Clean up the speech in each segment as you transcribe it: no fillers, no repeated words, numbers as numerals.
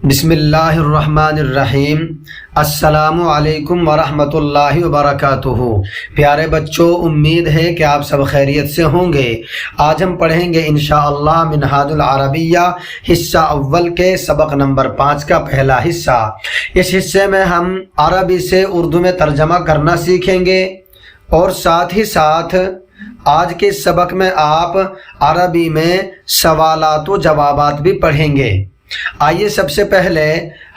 بسم اللہ الرحمن الرحیم۔ السلام علیکم ورحمۃ اللہ وبرکاتہ۔ پیارے بچوں، امید ہے کہ آپ سب خیریت سے ہوں گے۔ آج ہم پڑھیں گے انشاءاللہ منہاج العربیہ حصہ اول کے سبق نمبر 5 کا پہلا حصہ۔ اس حصے میں ہم عربی سے اردو میں ترجمہ کرنا سیکھیں گے اور ساتھ ہی ساتھ آج کے سبق میں آپ عربی میں سوالات و جوابات بھی پڑھیں گے۔ آئیے سب سے پہلے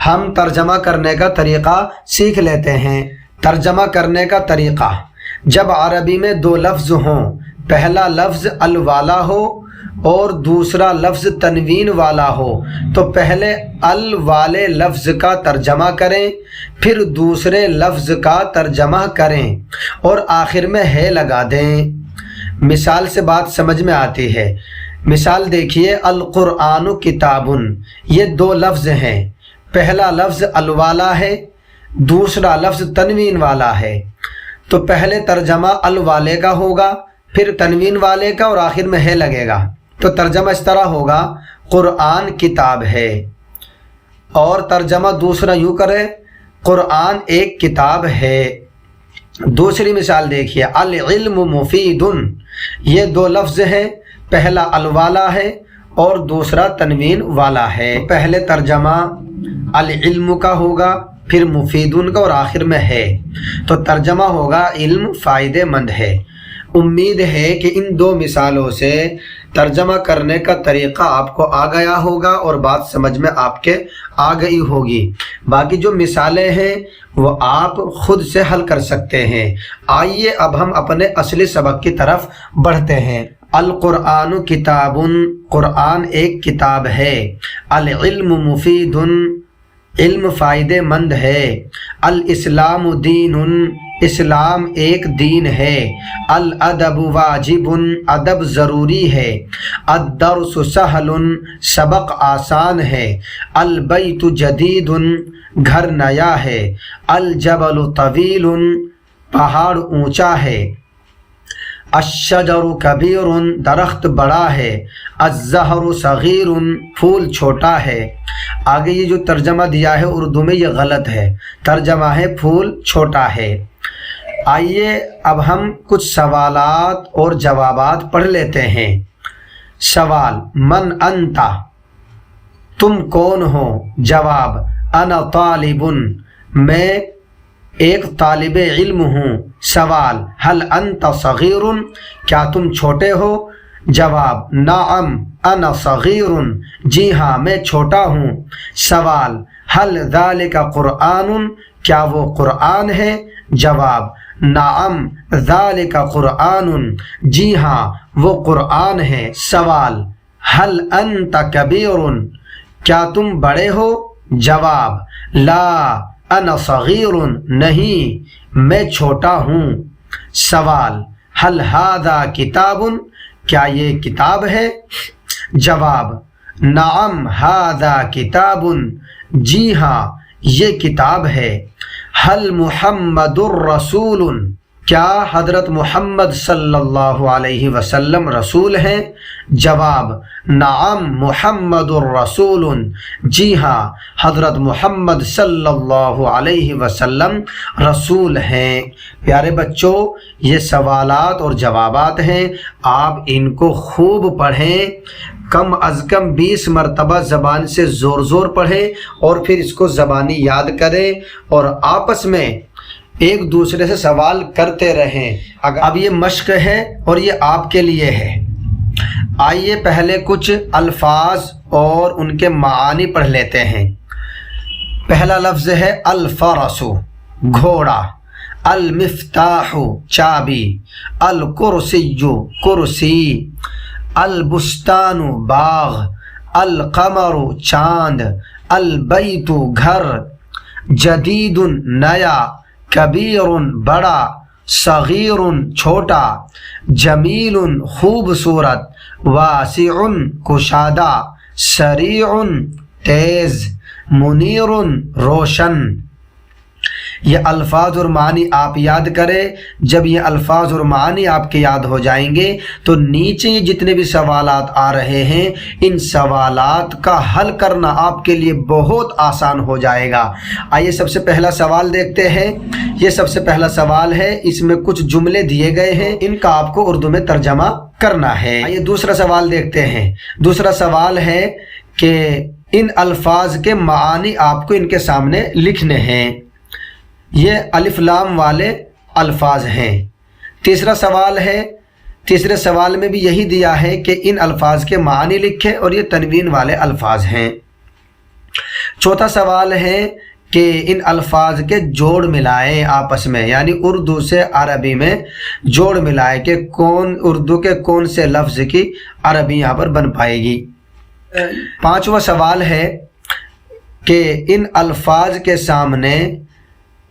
ہم ترجمہ کرنے کا طریقہ سیکھ لیتے ہیں۔ ترجمہ کرنے کا طریقہ: جب عربی میں دو لفظ ہوں، پہلا لفظ ال والا ہو اور دوسرا لفظ تنوین والا ہو، تو پہلے ال والے لفظ کا ترجمہ کریں، پھر دوسرے لفظ کا ترجمہ کریں اور آخر میں ہے لگا دیں۔ مثال سے بات سمجھ میں آتی ہے۔ مثال دیکھیے، القرآن کتاب، یہ دو لفظ ہیں، پہلا لفظ ال والا ہے، دوسرا لفظ تنوین والا ہے، تو پہلے ترجمہ ال والے کا ہوگا، پھر تنوین والے کا اور آخر میں ہے لگے گا۔ تو ترجمہ اس طرح ہوگا: قرآن کتاب ہے، اور ترجمہ دوسرا یوں کرے: قرآن ایک کتاب ہے۔ دوسری مثال دیکھیے، العلم مفید، یہ دو لفظ ہیں، پہلا ال والا ہے اور دوسرا تنوین والا ہے۔ پہلے ترجمہ العلم کا ہوگا، پھر مفیدن کا اور آخر میں ہے، تو ترجمہ ہوگا علم فائدہ مند ہے۔ امید ہے کہ ان دو مثالوں سے ترجمہ کرنے کا طریقہ آپ کو آ گیا ہوگا اور بات سمجھ میں آپ کے آ گئی ہوگی۔ باقی جو مثالیں ہیں وہ آپ خود سے حل کر سکتے ہیں۔ آئیے اب ہم اپنے اصلی سبق کی طرف بڑھتے ہیں۔ القرآن کتاب، قرآن ایک کتاب ہے۔ العلم مفید، علم فائدہ مند ہے۔ الاسلام دین، اسلام ایک دین ہے۔ الادب واجب، ادب ضروری ہے۔ الدرس سہل، سبق آسان ہے۔ البیت جدید، گھر نیا ہے۔ الجبل طویل، پہاڑ اونچا ہے۔ الشجر کبیر، درخت بڑا ہے۔ الزہر صغیر، پھول چھوٹا ہے۔ آگے یہ جو ترجمہ دیا ہے اردو میں یہ غلط ہے، ترجمہ ہے پھول چھوٹا ہے۔ آئیے اب ہم کچھ سوالات اور جوابات پڑھ لیتے ہیں۔ سوال: من انت، تم کون ہو؟ جواب: انا طالب، میں ایک طالب علم ہوں۔ سوال: حل انت صغیر، کیا تم چھوٹے ہو؟ جواب: نعم انا صغیر، جی ہاں میں چھوٹا ہوں۔ سوال: حل ذالک قرآن، کیا وہ قرآن ہے؟ جواب: نعم ذالک قرآن، جی ہاں وہ قرآن ہے۔ سوال: حل انت کبیر، کیا تم بڑے ہو؟ جواب: لا انا صغیر، نہیں میں چھوٹا ہوں۔ سوال: حل ھذا کتاب، کیا یہ کتاب ہے؟ جواب: نعم ھذا کتاب، جی ہاں یہ کتاب ہے۔ حل محمد الرسول، کیا حضرت محمد صلی اللہ علیہ وسلم رسول ہیں؟ جواب: نعم محمد الرسول، جی ہاں حضرت محمد صلی اللہ علیہ وسلم رسول ہیں۔ پیارے بچوں، یہ سوالات اور جوابات ہیں، آپ ان کو خوب پڑھیں، کم از کم 20 مرتبہ زبان سے زور پڑھیں اور پھر اس کو زبانی یاد کریں اور آپس میں ایک دوسرے سے سوال کرتے رہیں۔ اب یہ مشق ہے اور یہ آپ کے لیے ہے۔ آئیے پہلے کچھ الفاظ اور ان کے معانی پڑھ لیتے ہیں۔ پہلا لفظ ہے الفرس، گھوڑا۔ المفتاح، چابی۔ الکرسی، کرسی۔ البستان، باغ۔ القمر، چاند۔ البیت، گھر۔ جدید، نیا۔ کبیر، بڑا۔ صغیر، چھوٹا۔ جمیل، خوبصورت۔ واسع، کشادہ۔ سریع، تیز۔ منیر، روشن۔ یہ الفاظ اور معنی آپ یاد کریں۔ جب یہ الفاظ اور معنی آپ کے یاد ہو جائیں گے تو نیچے یہ جتنے بھی سوالات آ رہے ہیں ان سوالات کا حل کرنا آپ کے لیے بہت آسان ہو جائے گا۔ آئیے سب سے پہلا سوال دیکھتے ہیں۔ یہ سب سے پہلا سوال ہے، اس میں کچھ جملے دیے گئے ہیں، ان کا آپ کو اردو میں ترجمہ کرنا ہے۔ آئیے دوسرا سوال دیکھتے ہیں۔ دوسرا سوال ہے کہ ان الفاظ کے معانی آپ کو ان کے سامنے لکھنے ہیں۔ یہ الف لام والے الفاظ ہیں۔ تیسرا سوال ہے، تیسرے سوال میں بھی یہی دیا ہے کہ ان الفاظ کے معانی لکھیں اور یہ تنوین والے الفاظ ہیں۔ چوتھا سوال ہے کہ ان الفاظ کے جوڑ ملائیں آپس میں، یعنی اردو سے عربی میں جوڑ ملائے کہ کون اردو کے کون سے لفظ کی عربی یہاں پر بن پائے گی۔ پانچواں سوال ہے کہ ان الفاظ کے سامنے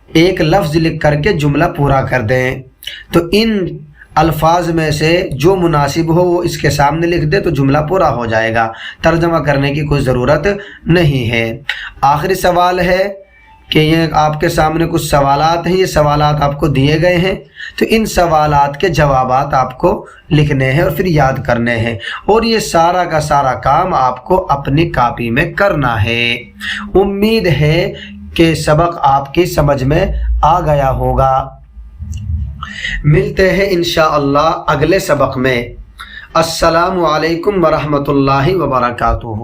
ایک لفظ لکھ کر کے جملہ پورا کر دیں، تو ان الفاظ میں سے جو مناسب ہو وہ اس کے سامنے لکھ دے تو جملہ پورا ہو جائے گا، ترجمہ کرنے کی کوئی ضرورت نہیں ہے۔ آخری سوال ہے کہ یہ آپ کے سامنے کچھ سوالات ہیں، یہ سوالات آپ کو دیے گئے ہیں، تو ان سوالات کے جوابات آپ کو لکھنے ہیں اور پھر یاد کرنے ہیں، اور یہ سارا کا سارا کام آپ کو اپنی کاپی میں کرنا ہے۔ امید ہے کہ سبق آپ کی سمجھ میں آ گیا ہوگا۔ ملتے ہیں انشاءاللہ اگلے سبق میں۔ السلام علیکم ورحمۃ اللہ وبرکاتہ۔